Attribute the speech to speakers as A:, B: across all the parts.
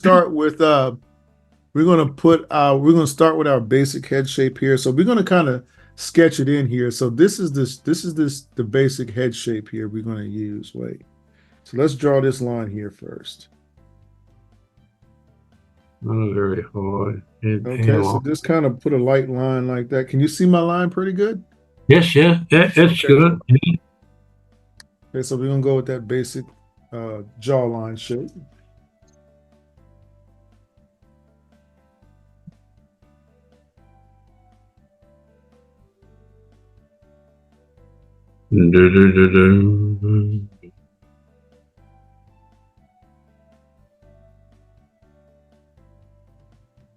A: start with we're gonna start with our basic head shape here. So we're gonna kind of sketch it in here. So this is the basic head shape here we're gonna use. Wait. So let's draw this line here first.
B: Not very high.
A: Okay, so just kind of put a light line like that. Can you see my line pretty good?
B: Yes, yeah, that's
A: Okay,
B: good.
A: cool. Okay, so we're gonna go with that basic jawline shape.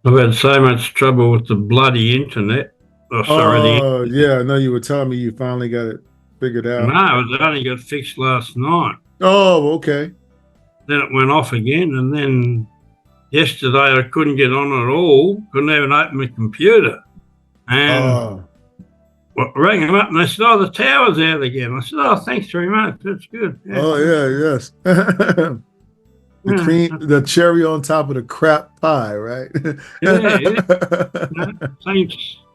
B: I've had so much trouble with the bloody internet. Oh, sorry, the
A: Oh, yeah, I know you were telling me you finally got it figured
B: no,
A: out.
B: it only got fixed last night.
A: Oh, okay.
B: Then it went off again, and then yesterday I couldn't get on at all. Couldn't even open my computer. And
A: Oh,
B: rang them up, and they said, "Oh, the tower's out again." I said, "Oh, thanks very much. That's good." Yeah,
A: oh yeah, yes. The
B: yeah,
A: cream, the cherry on top of the crap pie, right?
B: yeah. No,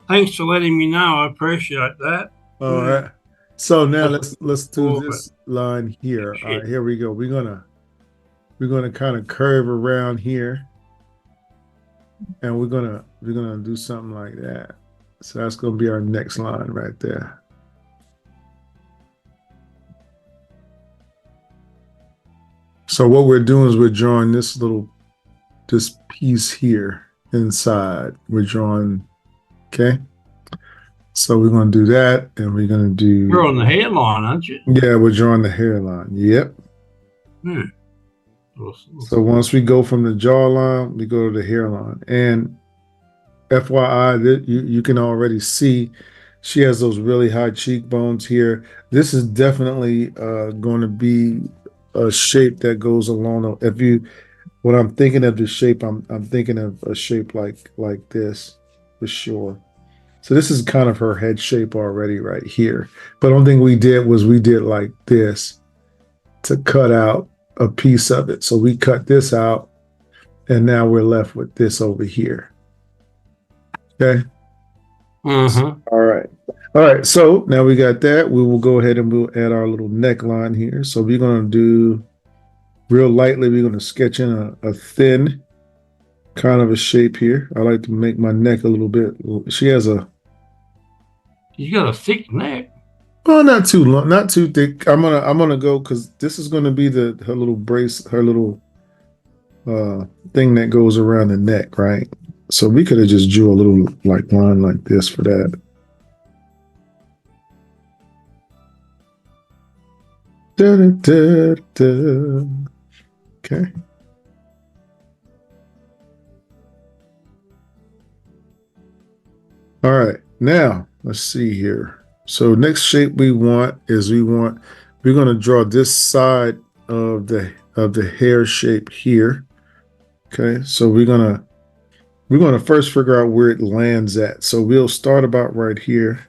B: thanks for letting me know. I appreciate that.
A: All
B: Yeah.
A: right. So now
B: That's
A: let's do
B: all, but
A: this line here. All
B: shit.
A: right, here we go. We're gonna kind of curve around here, and we're gonna do something like that. So that's gonna be our next line right there. So what we're doing is we're drawing this piece here inside. We're drawing, okay? So we're gonna do that, and we're gonna
B: You're
A: do,
B: on the hairline, aren't you?
A: yeah, we're drawing the hairline. Yep.
B: Yeah.
A: So once we go from the jawline, we go to the hairline. And FYI, that you can already see she has those really high cheekbones here. This is definitely going to be a shape that goes along. If you, when I'm thinking of the shape, I'm thinking of a shape like this for sure. So this is kind of her head shape already right here. But the only thing we did like this to cut out a piece of it. So we cut this out, and now we're left with this over here. Okay.
B: Mm-hmm.
A: All right. All right. So now we got that. We will go ahead and we'll add our little neckline here. So we're going to do real lightly, we're going to sketch in a thin kind of a shape here. I like to make my neck a little bit. She has a,
B: She's got a thick neck.
A: oh, not too long, not too thick. I'm gonna go because this is gonna be her little brace, her little thing that goes around the neck, right? So we could have just drew a little like line like this for that. Da, da, da, da. Okay. All right. Now let's see here. So next shape we're going to draw this side of the hair shape here. Okay. So we're gonna first figure out where it lands at. So we'll start about right here,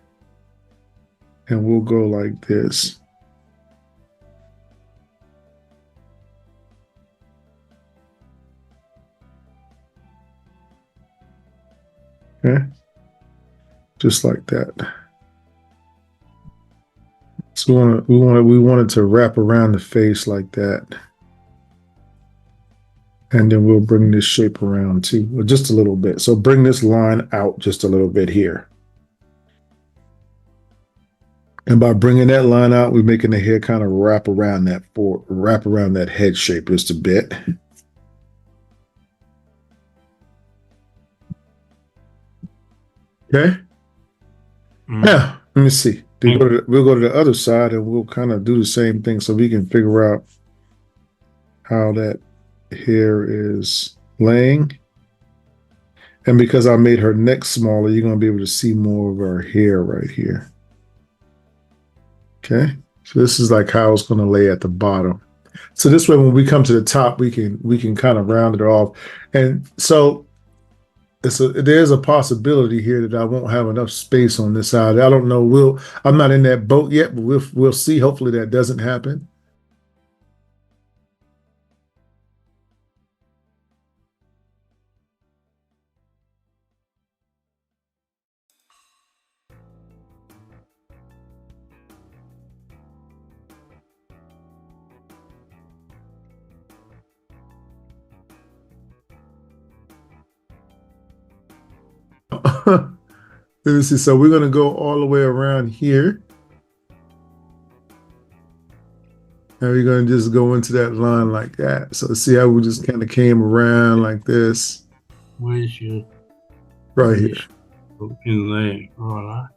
A: and we'll go like this. Okay, just like that. So we wanted to wrap around the face like that, and then we'll bring this shape around too, just a little bit. So bring this line out just a little bit here. And by bringing that line out, we're making the hair kind of wrap around that head shape just a bit. Okay. Now, let me see. We'll go to the other side and we'll kind of do the same thing so we can figure out how that hair is laying. And because I made her neck smaller, you're going to be able to see more of her hair right here. Okay. So this is like how it's going to lay at the bottom. So this way, when we come to the top, we can kind of round it off. And so there's a possibility here that I won't have enough space on this side. I don't know. I'm not in that boat yet, but we'll see. Hopefully that doesn't happen. let me see. So we're gonna go all the way around here. And we're gonna just go into that line like that. So see how we just kind of came around like this.
B: Where's your
A: right here?
B: In there, right?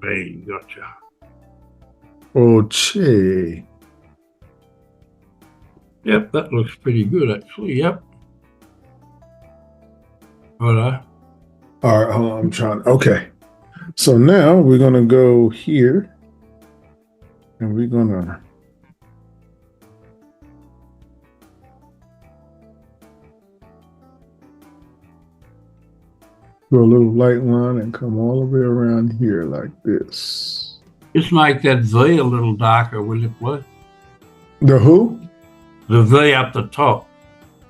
B: Hey, gotcha.
A: Okay.
B: Yep, that looks pretty good actually. Yep. Right.
A: All right, hold on, I'm trying. Okay. So now we're gonna go here and we're gonna go a little light line and come all the way around here like this.
B: Just make that V a little darker, will you, please?
A: The who?
B: The V up the top.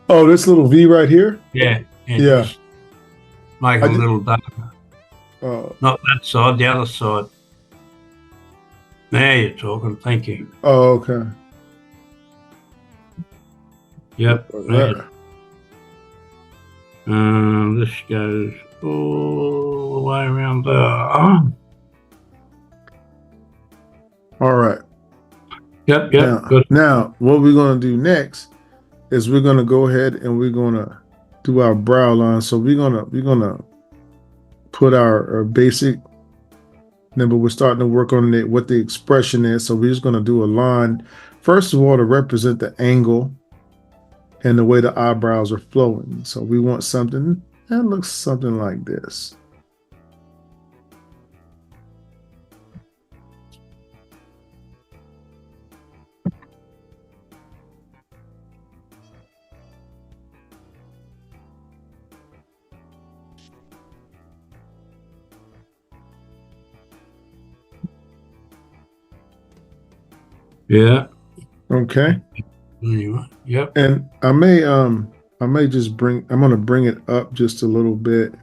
A: Oh, this little V right here?
B: Yeah.
A: Yeah.
B: Just make it a little darker. Not that side, the other side. Now you're talking. Thank you.
A: Oh, okay.
B: Yep. This goes all the way around there.
A: All right.
B: Yep.
A: Now, what we're going to do next is we're going to go ahead and we're going to do our brow line. So we're going to put our basic, but we're starting to work on what the expression is. So we're just going to do a line, first of all, to represent the angle and the way the eyebrows are flowing. So we want something that looks something like this.
B: Yeah.
A: Okay.
B: Anyway, yep.
A: And I may just I'm going to bring it up just a little bit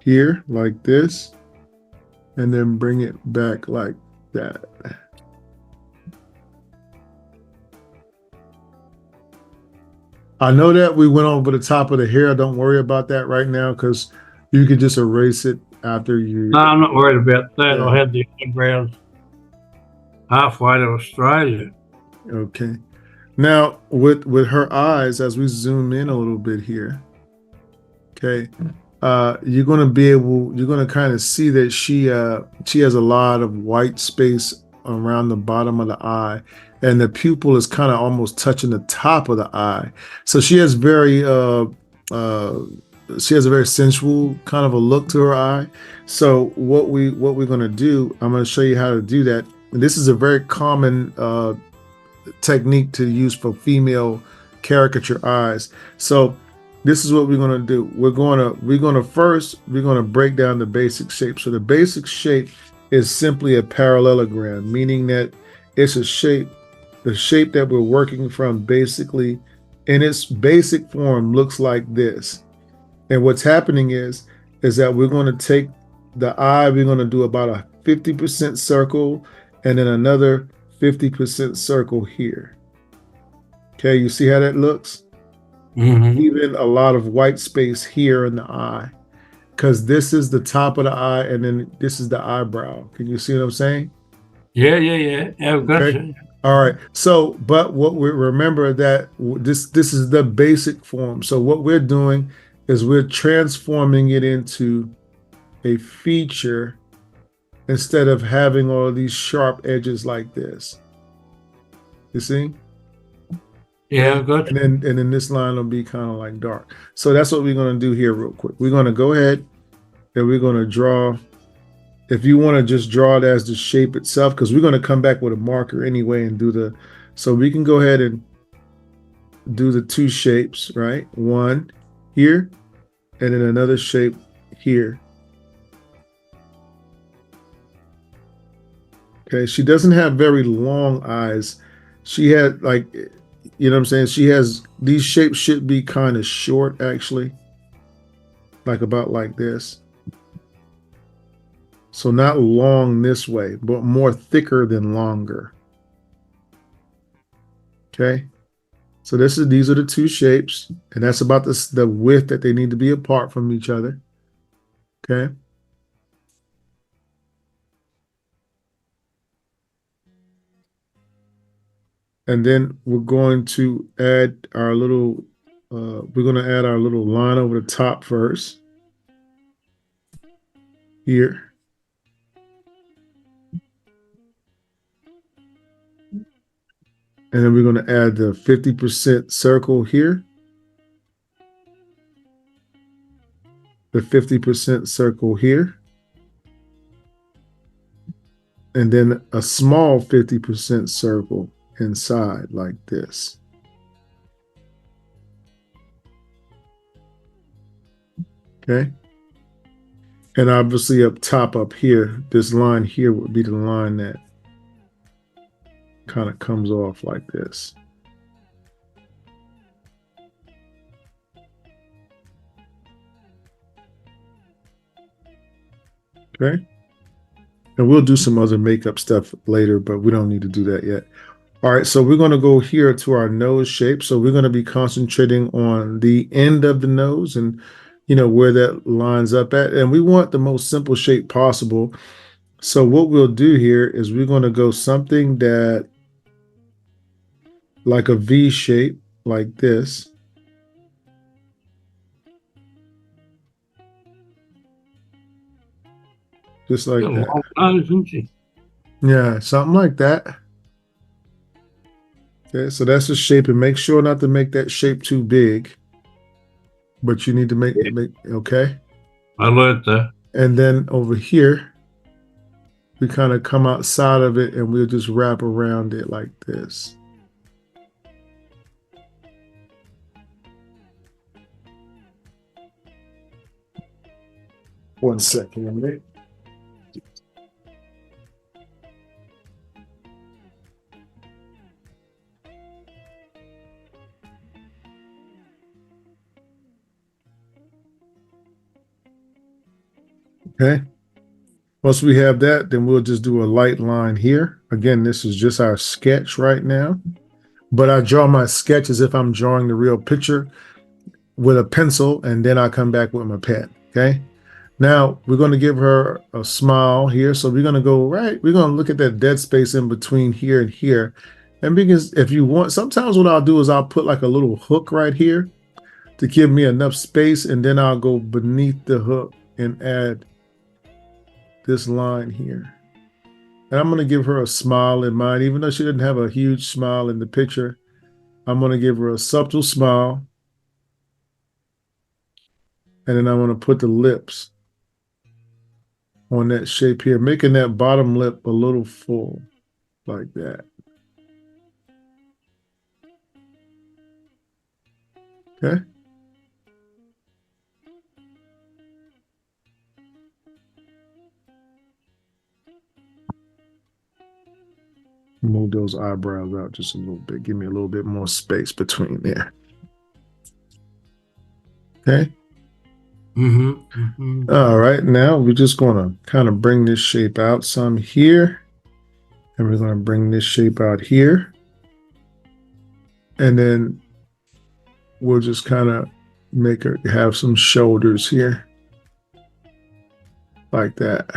A: here like this, and then bring it back like that. I know that we went over the top of the hair. Don't worry about that right now, because you could just erase it after you.
B: No, I'm not worried about that. Yeah. I had the eyebrows halfway to Australia.
A: Okay. Now with her eyes, as we zoom in a little bit here, okay, you're going to kind of see that she has a lot of white space around the bottom of the eye, and the pupil is kind of almost touching the top of the eye. So she has a very sensual kind of a look to her eye. So what we're going to do, I'm going to show you how to do that. And this is a very common technique to use for female caricature eyes. So this is what we're going to do. We're going to break down the basic shape. So the basic shape is simply a parallelogram, meaning that it's a shape, the shape that we're working from basically in its basic form looks like this. And what's happening is that we're going to take the eye, we're going to do about a 50% circle and then another 50% circle here. Okay, you see how that looks?
B: Mm-hmm.
A: Even a lot of white space here in the eye, because this is the top of the eye and then this is the eyebrow. Can you see what I'm saying?
B: Yeah. I've got you.
A: All right. So, but what we remember that this is the basic form. So what we're doing is we're transforming it into a feature instead of having all of these sharp edges like this. You see?
B: Yeah, good.
A: And then this line will be kind of like dark. So that's what we're going to do here real quick. We're going to go ahead and we're going to draw. If you want to just draw it as the shape itself, because we're going to come back with a marker anyway and do so we can go ahead and do the two shapes, right? One here and then another shape here. Okay, she doesn't have very long eyes. She had like, you know what I'm saying? She has, these shapes should be kind of short actually, like about like this. So not long this way, but more thicker than longer. Okay. So these are the two shapes, and that's about the width that they need to be apart from each other. Okay. And then we're going to add our little line over the top first here. And then we're going to add the 50% circle here, the 50% circle here, and then a small 50% circle inside like this. Okay. And obviously up top up here, this line here would be the line that kind of comes off like this. Okay. And we'll do some other makeup stuff later, but we don't need to do that yet. All right, so we're going to go here to our nose shape. So we're going to be concentrating on the end of the nose and, where that lines up at. And we want the most simple shape possible. So what we'll do here is we're going to go something that like a V shape, like this. Just like that.
B: Long nose, isn't she?
A: Yeah, something like that. Okay, so that's the shape, and make sure not to make that shape too big. But you need to make okay.
B: I learned that.
A: And then over here, we kind of come outside of it and we'll just wrap around it like this. One second, right? Okay. Once we have that, then we'll just do a light line here. Again, this is just our sketch right now. But I draw my sketch as if I'm drawing the real picture with a pencil, and then I come back with my pen. Okay. Now we're going to give her a smile here. So we're going to go right. We're going to look at that dead space in between here and here. And because if you want, sometimes what I'll do is I'll put like a little hook right here to give me enough space. And then I'll go beneath the hook and add this line here. And I'm going to give her a smile in mind, even though she didn't have a huge smile in the picture. I'm going to give her a subtle smile. And then I'm going to put the lips on that shape here, making that bottom lip a little full, like that. Okay. Move those eyebrows out just a little bit. Give me a little bit more space between there. Okay. All right. Now we're just going to kind of bring this shape out some here. And we're going to bring this shape out here. And then we'll just kind of make her have some shoulders here. Like that.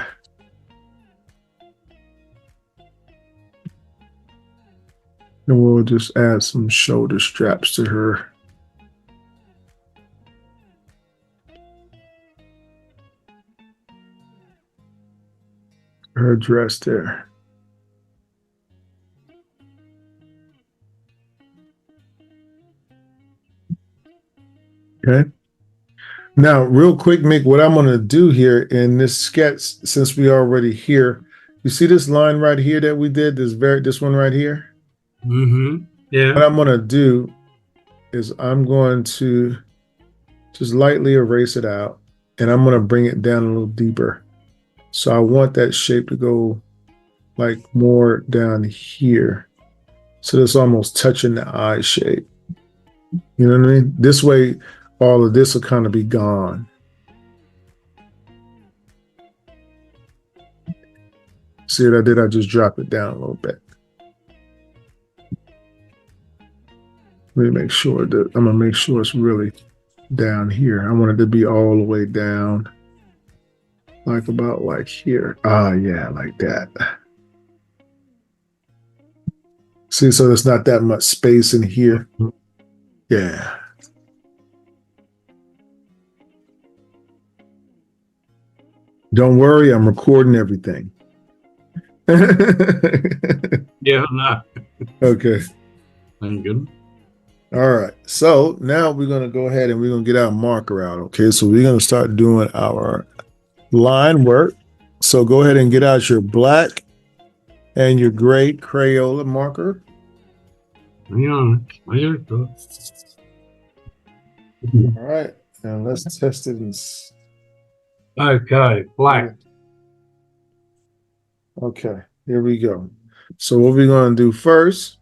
A: And we'll just add some shoulder straps to her dress there. Okay. Now, real quick, Mick, what I'm going to do here in this sketch, since we already here, you see this line right here that we did, this one right here?
B: Yeah.
A: What I'm going to do is I'm going to just lightly erase it out, and I'm going to bring it down a little deeper. So I want that shape to go like more down here. So it's almost touching the eye shape. You know what I mean? This way, all of this will kind of be gone. See what I did? I just dropped it down a little bit. Let me make sure that I'm gonna make sure it's really down here. I want it to be all the way down, like about like here. Ah, yeah, like that. See, so there's not that much space in here. Yeah. Don't worry, I'm recording everything.
B: Yeah, no.
A: Okay.
B: Thank you.
A: All right. So now we're going to go ahead and we're going to get our marker out. Okay. So we're going to start doing our line work. So go ahead and get out your black and your gray Crayola marker.
B: Hang on. Here it goes.
A: All right. Now let's test it.
B: Okay, black.
A: Okay. Here we go. So what we're going to do first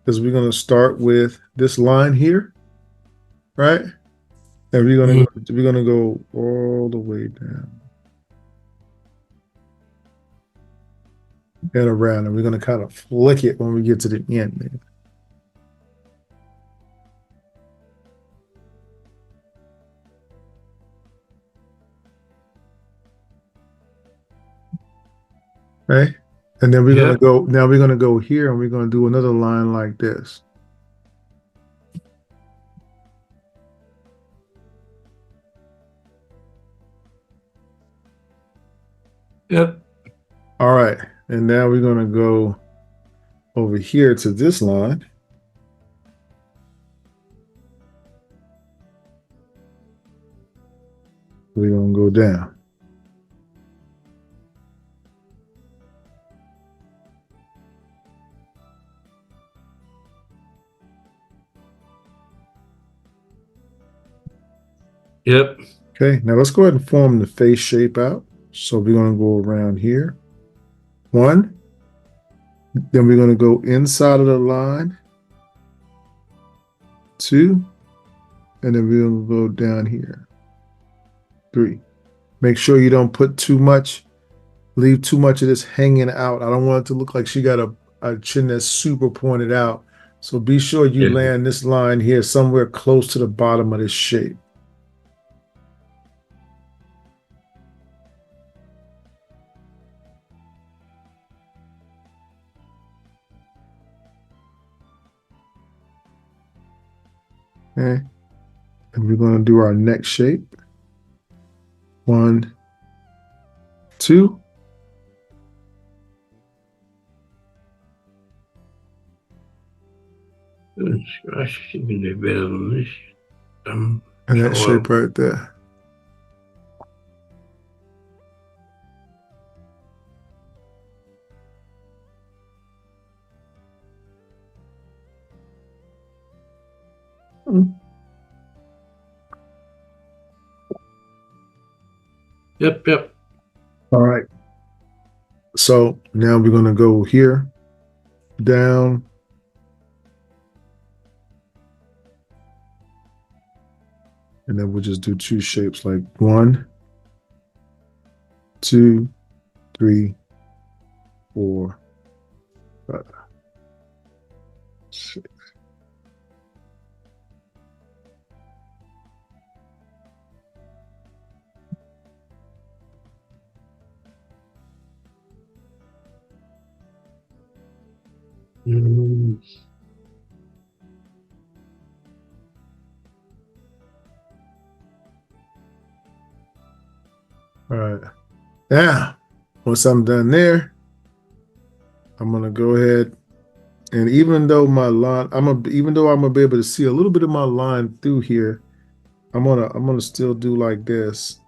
A: is we're going to start with this line here, right? And we're gonna go all the way down and around, and we're gonna kind of flick it when we get to the end. Right? And then we're gonna go. Now we're gonna go here, and we're gonna do another line like this.
B: Yep.
A: All right, and now we're gonna go over here to this line. We're gonna go down.
B: Yep.
A: Okay, now let's go ahead and form the face shape out. So we're gonna go around here. One. Then we're gonna go inside of the line. Two. And then we're gonna go down here. Three. Make sure you don't put too much, leave too much of this hanging out. I don't want it to look like she got a chin that's super pointed out. So be sure you land this line here somewhere close to the bottom of this shape. Okay. And we're going to do our next shape. 1, 2.
B: I should do better than this.
A: And that shape right there.
B: Yep, yep.
A: All right. So now we're going to go here, down. And then we'll just do two shapes like 1, 2, 3, 4, 5, 6. All right. Now, once I'm done there, I'm gonna go ahead and even though my line, even though I'm gonna be able to see a little bit of my line through here, I'm gonna still do like this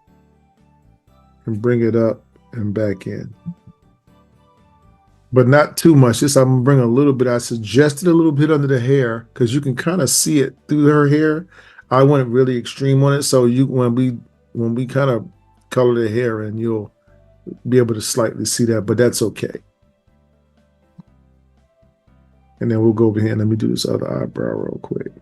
A: and bring it up and back in. But not too much. Just I'm gonna bring a little bit. I suggested a little bit under the hair because you can kind of see it through her hair. I went really extreme on it, so when we kind of color the hair and you'll be able to slightly see that, but that's okay. And then we'll go over here and let me do this other eyebrow real quick.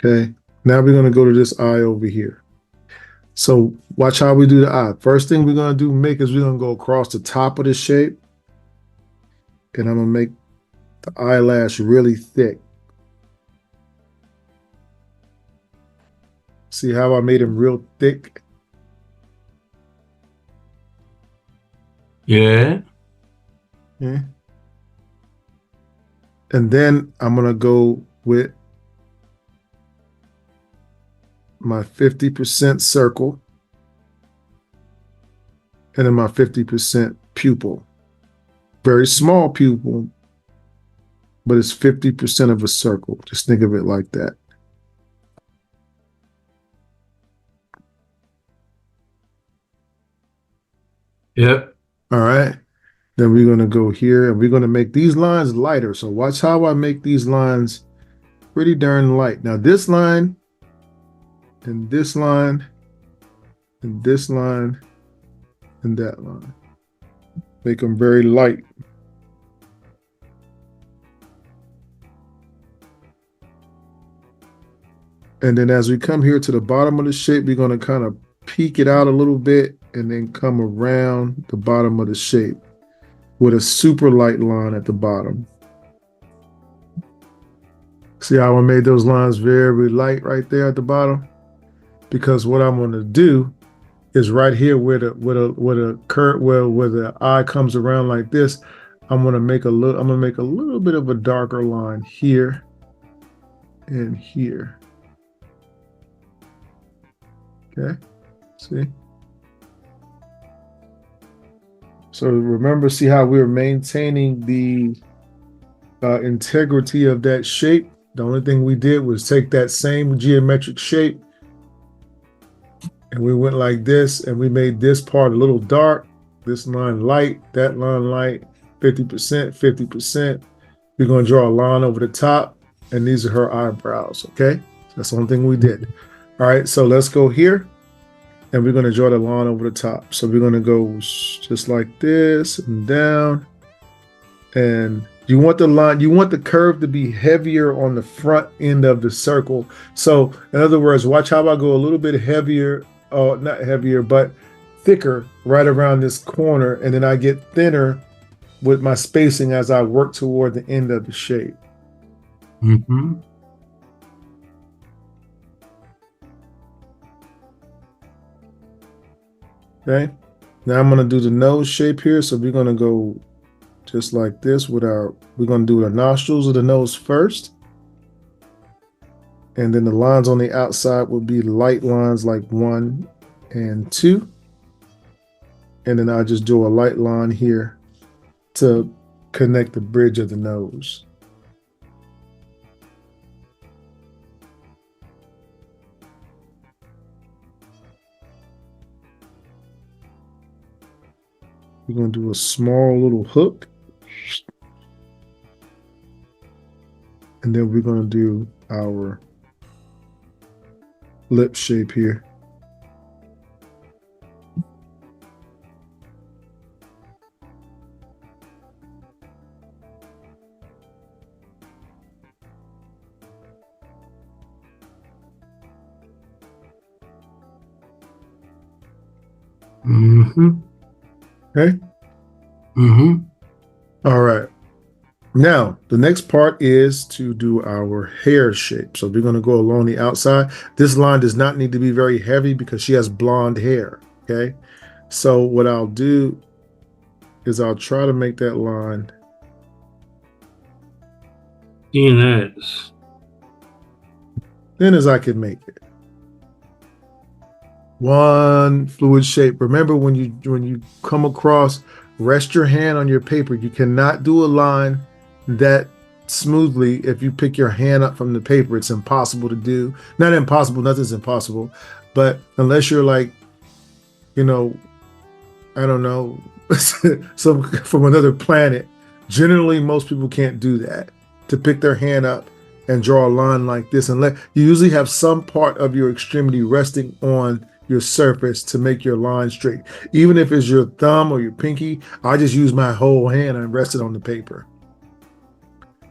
A: Okay. Now we're going to go to this eye over here. So watch how we do the eye. First thing we're going to do, make is we're going to go across the top of the shape. And I'm going to make the eyelash really thick. See how I made him real thick?
B: Yeah.
A: Yeah. And then I'm going to go with my 50% circle and then my 50% pupil. Very small pupil, but it's 50% of a circle. Just think of it like that.
B: Yep.
A: All right. Then we're going to go here and we're going to make these lines lighter. So watch how I make these lines pretty darn light. Now this line and this line and this line and that line. Make them very light. And then as we come here to the bottom of the shape, we're going to kind of peek it out a little bit and then come around the bottom of the shape with a super light line at the bottom. See how I made those lines very light right there at the bottom? Because what I'm going to do is right here where the curve where the eye comes around like this, I'm going to make a little bit of a darker line here and here. Okay, see? So remember, see how we're maintaining the integrity of that shape? The only thing we did was take that same geometric shape and we went like this and we made this part a little dark, this line light, that line light, 50%, 50%. We're going to draw a line over the top and these are her eyebrows, okay? That's the only thing we did. All right, so let's go here and we're going to draw the line over the top. So we're going to go just like this and down. And you want the line, you want the curve to be heavier on the front end of the circle. So in other words, watch how I go a little bit heavier, not heavier, but thicker right around this corner. And then I get thinner with my spacing as I work toward the end of the shape.
B: Mm-hmm.
A: Okay, now I'm going to do the nose shape here. So we're going to go just like this with we're going to do the nostrils of the nose first. And then the lines on the outside will be light lines like 1 and 2. And then I'll just do a light line here to connect the bridge of the nose. We're going to do a small little hook. And then we're going to do our lip shape here.
B: Mm-hmm.
A: Okay.
B: Mm-hmm.
A: All right. Now, the next part is to do our hair shape. So we're going to go along the outside. This line does not need to be very heavy because she has blonde hair. Okay. So what I'll do is I'll try to make that line thin as I can make it. One fluid shape. Remember when you come across, rest your hand on your paper. You cannot do a line that smoothly if you pick your hand up from the paper. It's impossible to do. Not impossible, nothing's impossible. But unless you're like, you know, I don't know, some from another planet, generally most people can't do that. To pick their hand up and draw a line like this, unless you usually have some part of your extremity resting on your surface to make your line straight. Even if it's your thumb or your pinky, I just use my whole hand and rest it on the paper.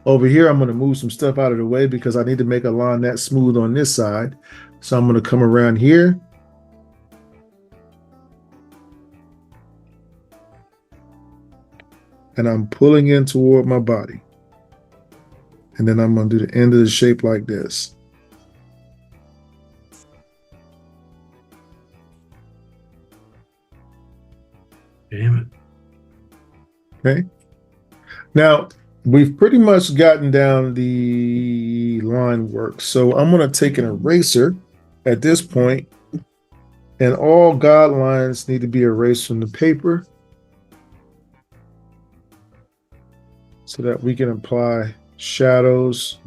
A: Over here, I'm going to move some stuff out of the way because I need to make a line that smooth on this side. So I'm going to come around here. And I'm pulling in toward my body. And then I'm going to do the end of the shape like this.
B: Damn
A: it. Okay. Now, we've pretty much gotten down the line work. So I'm going to take an eraser at this point, and all guidelines need to be erased from the paper so that we can apply shadows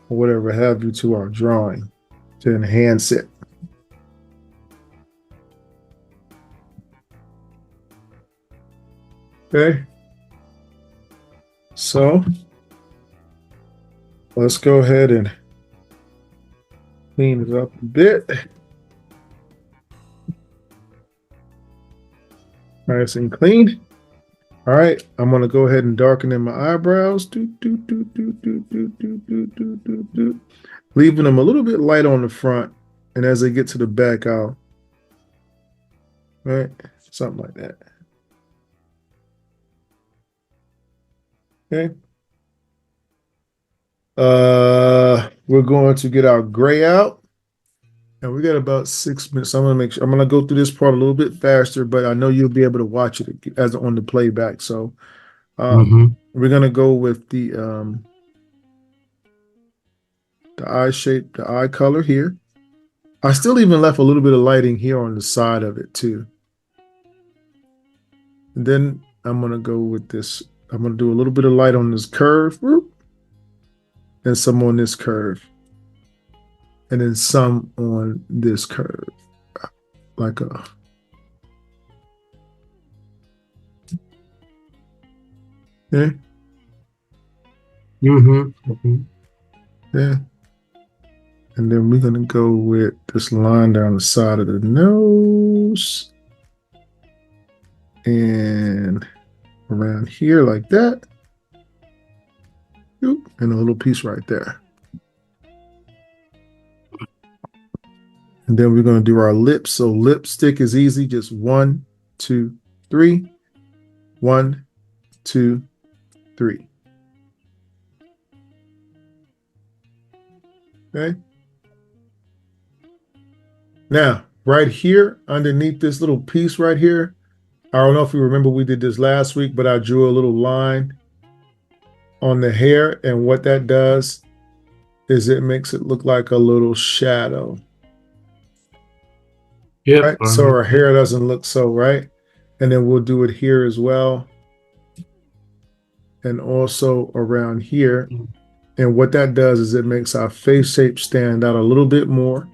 A: or whatever have you to our drawing to enhance it. Okay. So let's go ahead and clean it up a bit. Nice and clean. All right, I'm going to go ahead and darken in my eyebrows. Leaving them a little bit light on the front. And as they get to the back, I'll, right, something like that. Okay. We're going to get our gray out. And we got about 6 minutes. I'm going to go through this part a little bit faster, but I know you'll be able to watch it as on the playback. So we're going to go with the eye shape, the eye color here. I still even left a little bit of lighting here on the side of it too. And then I'm going to go with this. I'm going to do a little bit of light on this curve and some on this curve. And then some on this curve, like a. Okay. Yeah. And then we're going to go with this line down the side of the nose. And around here like that. And a little piece right there. And then we're going to do our lips. So lipstick is easy. Just 1, 2, 3. 1, 2, 3. Okay. Now, right here, underneath this little piece right here, I don't know if you remember we did this last week, but I drew a little line on the hair. And what that does is it makes it look like a little shadow.
B: Yeah.
A: Right? So our hair doesn't look so right. And then we'll do it here as well. And also around here. And what that does is it makes our face shape stand out a little bit more.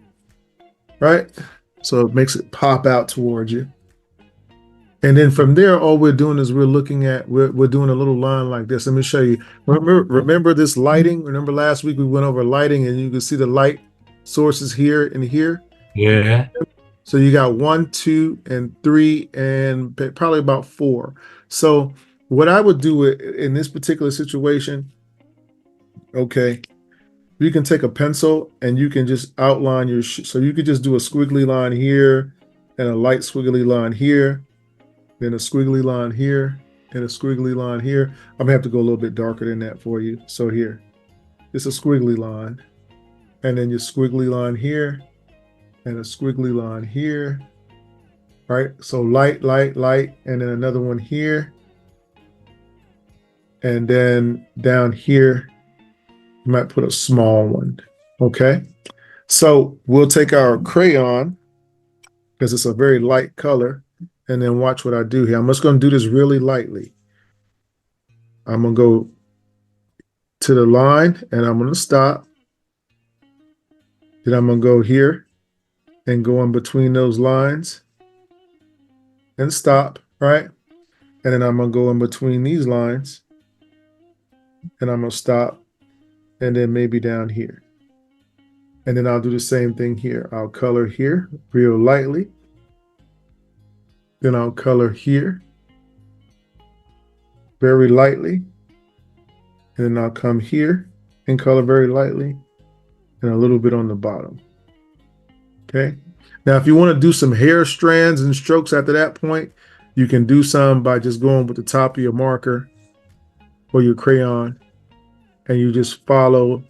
A: Right? So it makes it pop out towards you. And then from there, all we're doing is we're looking at, we're doing a little line like this. Let me show you. Remember this lighting? Remember last week we went over lighting and you can see the light sources here and here?
B: Yeah.
A: So you got 1, 2, and 3, and probably about 4. So what I would do in this particular situation, okay, you can take a pencil and you can just outline your, so you could just do a squiggly line here and a light squiggly line here. Then a squiggly line here, and a squiggly line here. I'm gonna have to go a little bit darker than that for you. So here, it's a squiggly line. And then your squiggly line here, and a squiggly line here. All right, so light, light, light, and then another one here. And then down here, you might put a small one, okay? So we'll take our crayon, because it's a very light color, and then watch what I do here. I'm just going to do this really lightly. I'm going to go to the line, and I'm going to stop. Then I'm going to go here and go in between those lines and stop, right? And then I'm going to go in between these lines, and I'm going to stop, and then maybe down here. And then I'll do the same thing here. I'll color here real lightly. Then I'll color here very lightly. And then I'll come here and color very lightly and a little bit on the bottom. Okay. Now, if you want to do some hair strands and strokes after that point, you can do some by just going with the top of your marker or your crayon, and you just follow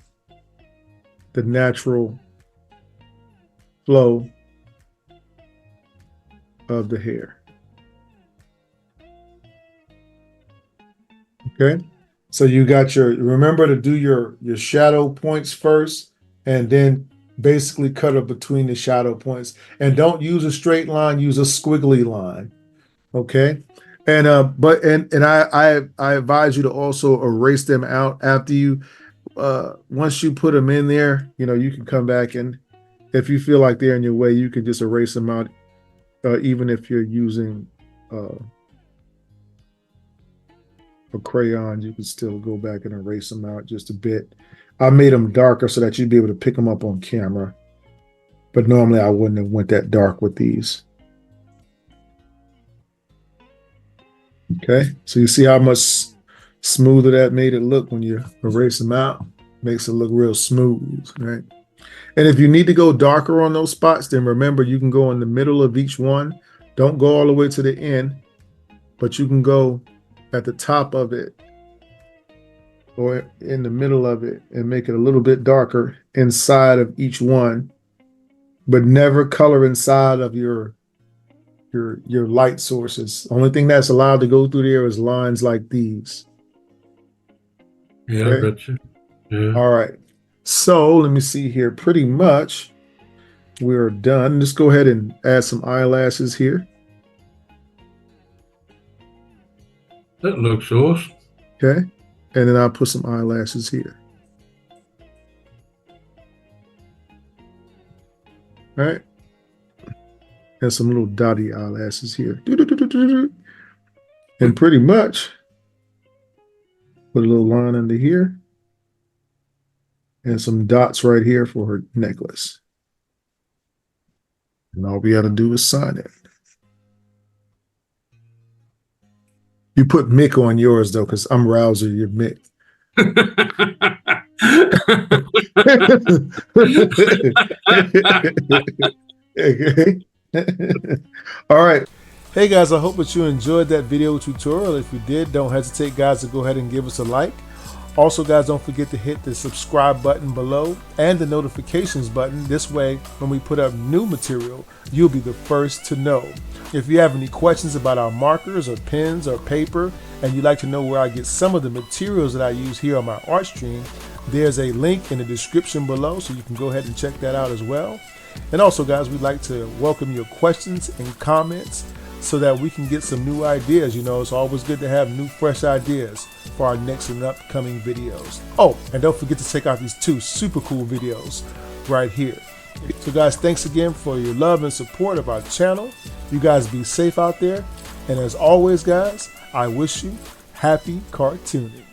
A: the natural flow of the hair. Okay. So you got remember to do your shadow points first, and then basically cut up between the shadow points. And don't use a straight line, use a squiggly line. Okay. And I advise you to also erase them out after you once you put them in there, you can come back, and if you feel like they're in your way, you can just erase them out, even if you're using a crayon, you can still go back and erase them out just a bit. I made them darker so that you'd be able to pick them up on camera, but normally I wouldn't have went that dark with these. Okay, so you see how much smoother that made it look when you erase them out. Makes it look real smooth, right? And if you need to go darker on those spots, then remember you can go in the middle of each one. Don't go all the way to the end, but you can go at the top of it or in the middle of it and make it a little bit darker inside of each one, but never color inside of your light sources. Only thing that's allowed to go through there is lines like these.
B: Yeah, okay? I got you. Yeah.
A: All right. So let me see here. Pretty much we're done. Just go ahead and add some eyelashes here.
B: That looks awesome.
A: Okay. And then I'll put some eyelashes here. All right. And some little dotty eyelashes here. And pretty much put a little line under here. And some dots right here for her necklace. And all we got to do is sign it. You put Mick on yours, though, because I'm Rouser, you're Mick. All right. Hey, guys, I hope that you enjoyed that video tutorial. If you did, don't hesitate, guys, to go ahead and give us a like. Also, guys, don't forget to hit the subscribe button below and the notifications button. This way, when we put up new material, you'll be the first to know. If you have any questions about our markers or pens or paper, and you'd like to know where I get some of the materials that I use here on my art stream, there's a link in the description below, so you can go ahead and check that out as well. And also, guys, we'd like to welcome your questions and comments so that we can get some new ideas. It's always good to have new, fresh ideas for our next and upcoming videos. Oh, and don't forget to check out these 2 super cool videos right here. So, guys, thanks again for your love and support of our channel. You guys be safe out there. And as always, guys, I wish you happy cartooning.